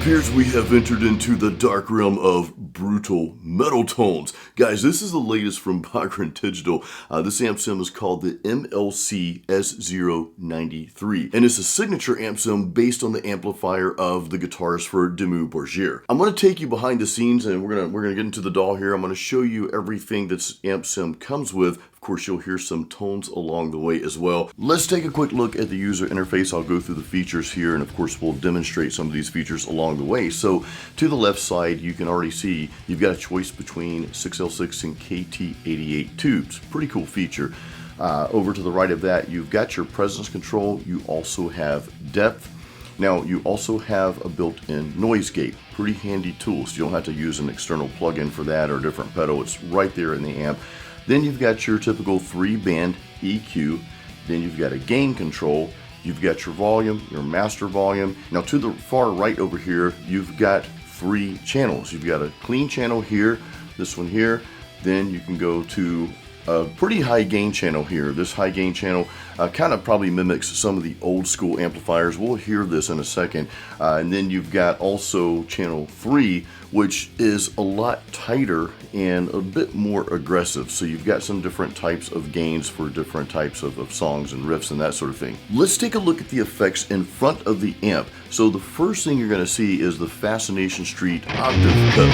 appears we have entered into the dark realm of brutal metal tones. Guys, this is the latest from Bogren Digital. This amp sim is called the MLC S093, and it's a signature amp sim based on the amplifier of the guitarist for Dimmu Borgir. I'm going to take you behind the scenes, and we're gonna get into the DAW here. I'm going to show you everything this amp sim comes with. Of course, you'll hear some tones along the way as well. Let's take a quick look at the user interface. I'll go through the features here, and of course, we'll demonstrate some of these features along the way. So to the left side, you can already see you've got a choice between 6L6 and KT88 tubes. Pretty cool feature. Over to the right of that, you've got your presence control. You also have depth. Now, you also have a built-in noise gate. Pretty handy tool, so you don't have to use an external plug-in for that or a different pedal. It's right there in the amp. Then you've got your typical 3-band EQ. Then you've got a gain control. You've got your volume, your master volume. Now to the far right over here, you've got 3 channels. You've got a clean channel here, this one here. Then you can go to a pretty high gain channel here. This high gain channel kind of probably mimics some of the old school amplifiers. We'll hear this in a second. And then you've got also channel 3, which is a lot tighter and a bit more aggressive. So you've got some different types of gains for different types of songs and riffs and that sort of thing. Let's take a look at the effects in front of the amp. So the first thing you're going to see is the Fascination Street octave pedal.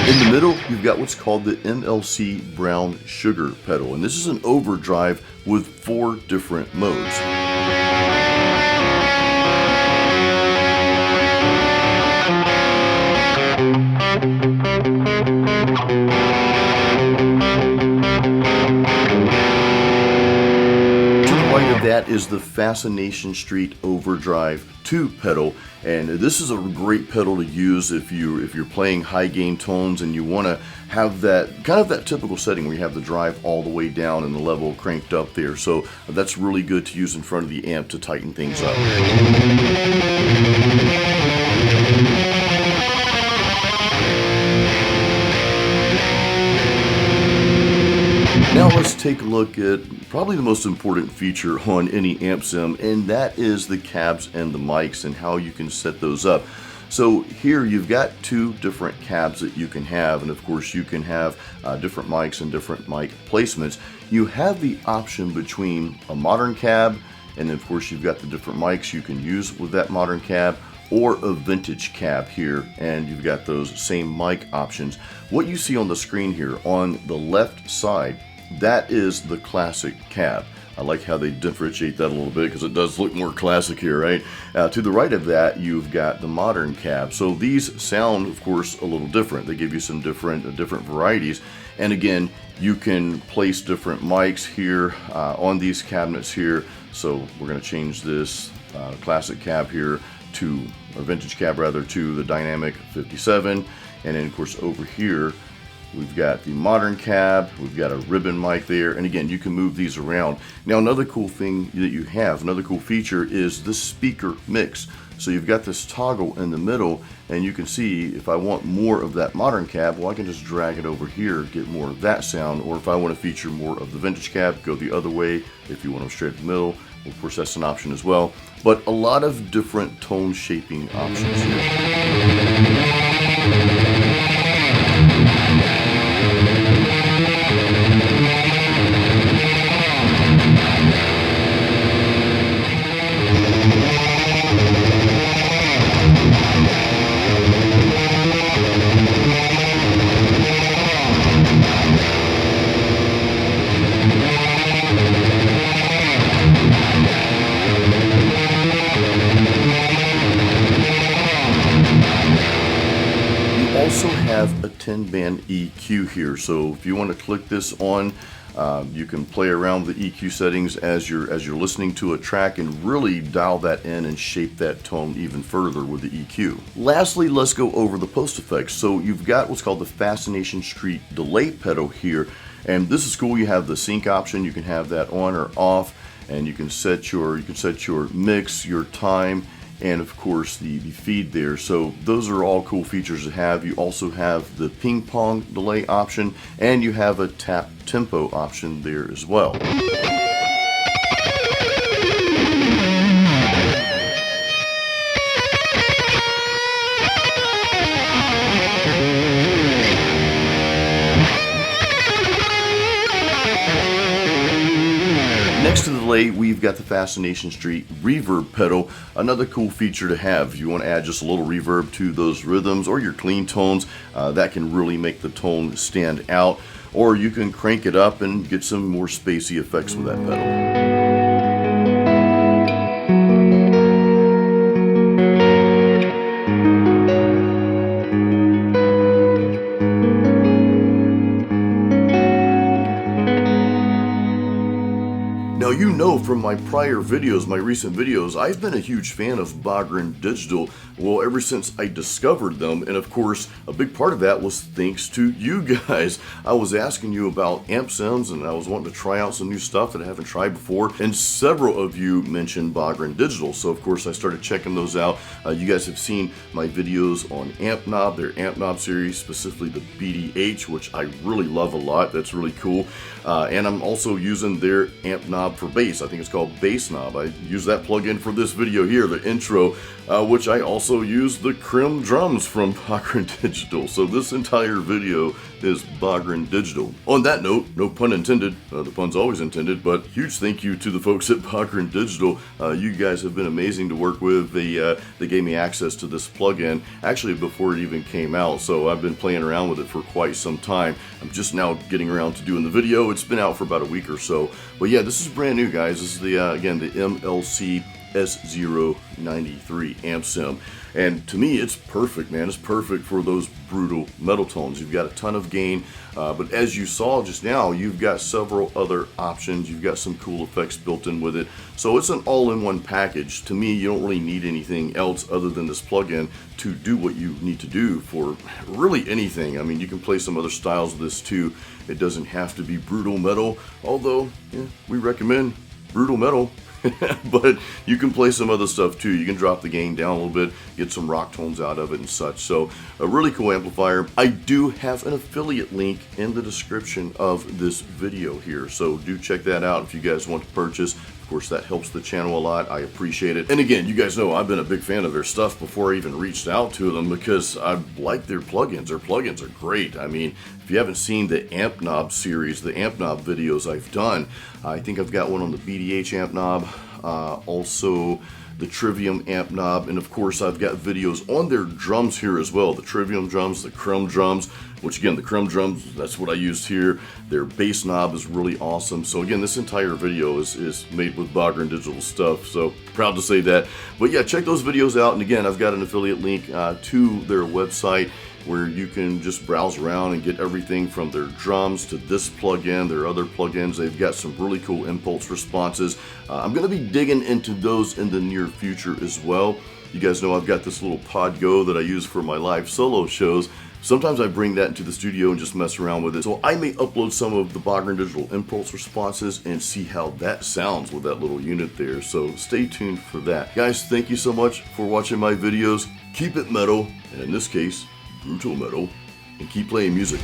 In the middle, you've got what's called the MLC Brown Sugar pedal, and this is an overdrive with 4 different modes. That is the Fascination Street Overdrive 2 pedal, and this is a great pedal to use if you're playing high gain tones and you want to have that kind of that typical setting where you have the drive all the way down and the level cranked up there. So that's really good to use in front of the amp to tighten things up. Now let's take a look at probably the most important feature on any amp sim, and that is the cabs and the mics and how you can set those up. So here you've got 2 different cabs that you can have, and of course you can have different mics and different mic placements. You have the option between a modern cab, and then of course you've got the different mics you can use with that modern cab, or a vintage cab here, and you've got those same mic options. What you see on the screen here on the left side, that is the classic cab. I like how they differentiate that a little bit because it does look more classic here, right? To the right of that, you've got the modern cab. So these sound, of course, a little different. They give you some different varieties. And again, you can place different mics here on these cabinets here. So we're going to change this classic cab here to, or vintage cab rather, to the dynamic 57. And then, of course, over here, we've got the modern cab, we've got a ribbon mic there, and again, you can move these around. Now, another cool thing that you have, another cool feature is the speaker mix. So you've got this toggle in the middle, and you can see if I want more of that modern cab, well, I can just drag it over here, get more of that sound, or if I want to feature more of the vintage cab, go the other way. If you want them straight in the middle, well, of course, that's an option as well. But a lot of different tone shaping options here. Also have a 10-band EQ here, so if you want to click this on, you can play around with the EQ settings as you're listening to a track and really dial that in and shape that tone even further with the EQ. Lastly, let's go over the post effects. So you've got what's called the Fascination Street delay pedal here, and this is cool. You have the sync option. You can have that on or off, and you can set your mix, your time, and of course the feed there. So those are all cool features to have. You also have the ping pong delay option, and you have a tap tempo option there as well. Next to the delay, we've got the Fascination Street reverb pedal. Another cool feature to have. If you want to add just a little reverb to those rhythms or your clean tones, that can really make the tone stand out. Or you can crank it up and get some more spacey effects with that pedal. Now, you know from my prior videos, my recent videos, I've been a huge fan of Bogren Digital, well, ever since I discovered them, and of course, a big part of that was thanks to you guys. I was asking you about amp sims, and I was wanting to try out some new stuff that I haven't tried before, and several of you mentioned Bogren Digital, so of course I started checking those out. You guys have seen my videos on Amp Knob, their Amp Knob series, specifically the BDH, which I really love a lot. That's really cool. And I'm also using their amp knob for bass. I think it's called Bass Knob. I use that plugin for this video here, the intro, which I also use the Crim drums from Bogren Digital. So this entire video is Bogren Digital. On that note, no pun intended, the pun's always intended, but huge thank you to the folks at Bogren Digital. You guys have been amazing to work with. They gave me access to this plugin actually before it even came out, so I've been playing around with it for quite some time. I'm just now getting around to doing the video. It's been out for about a week or so, but yeah, this is brand new, guys. This is the again, the MLC S093 amp sim, and to me it's perfect, man. It's perfect for those brutal metal tones. You've got a ton of gain, but as you saw just now, you've got several other options. You've got some cool effects built in with it, so it's an all-in-one package. To me, you don't really need anything else other than this plugin to do what you need to do for really anything. I mean, you can play some other styles of this too. It doesn't have to be brutal metal, although we recommend brutal metal. But you can play some other stuff too. You can drop the gain down a little bit, get some rock tones out of it and such. So a really cool amplifier. I do have an affiliate link in the description of this video here, so do check that out if you guys want to purchase. Of course, that helps the channel a lot. I appreciate it. And again, you guys know I've been a big fan of their stuff before I even reached out to them, because I like their plugins. Their plugins are great. I mean, if you haven't seen the Amp Knob series, the Amp Knob videos I've done, I think I've got one on the BDH Amp Knob, also the Trivium Amp Knob, and of course I've got videos on their drums here as well. The Trivium drums, the Crim drums, which again, the Crim drums, that's what I used here. Their bass knob is really awesome. So again, this entire video is made with Bogren Digital stuff, so proud to say that. But yeah, check those videos out, and again, I've got an affiliate link to their website where you can just browse around and get everything from their drums to this plugin, their other plugins. They've got some really cool impulse responses. I'm going to be digging into those in the near future as well. You guys know I've got this little Pod Go that I use for my live solo shows. Sometimes I bring that into the studio and just mess around with it. So I may upload some of the Bogren Digital impulse responses and see how that sounds with that little unit there. So stay tuned for that. Guys, thank you so much for watching my videos. Keep it metal, and in this case, brutal metal, and keep playing music.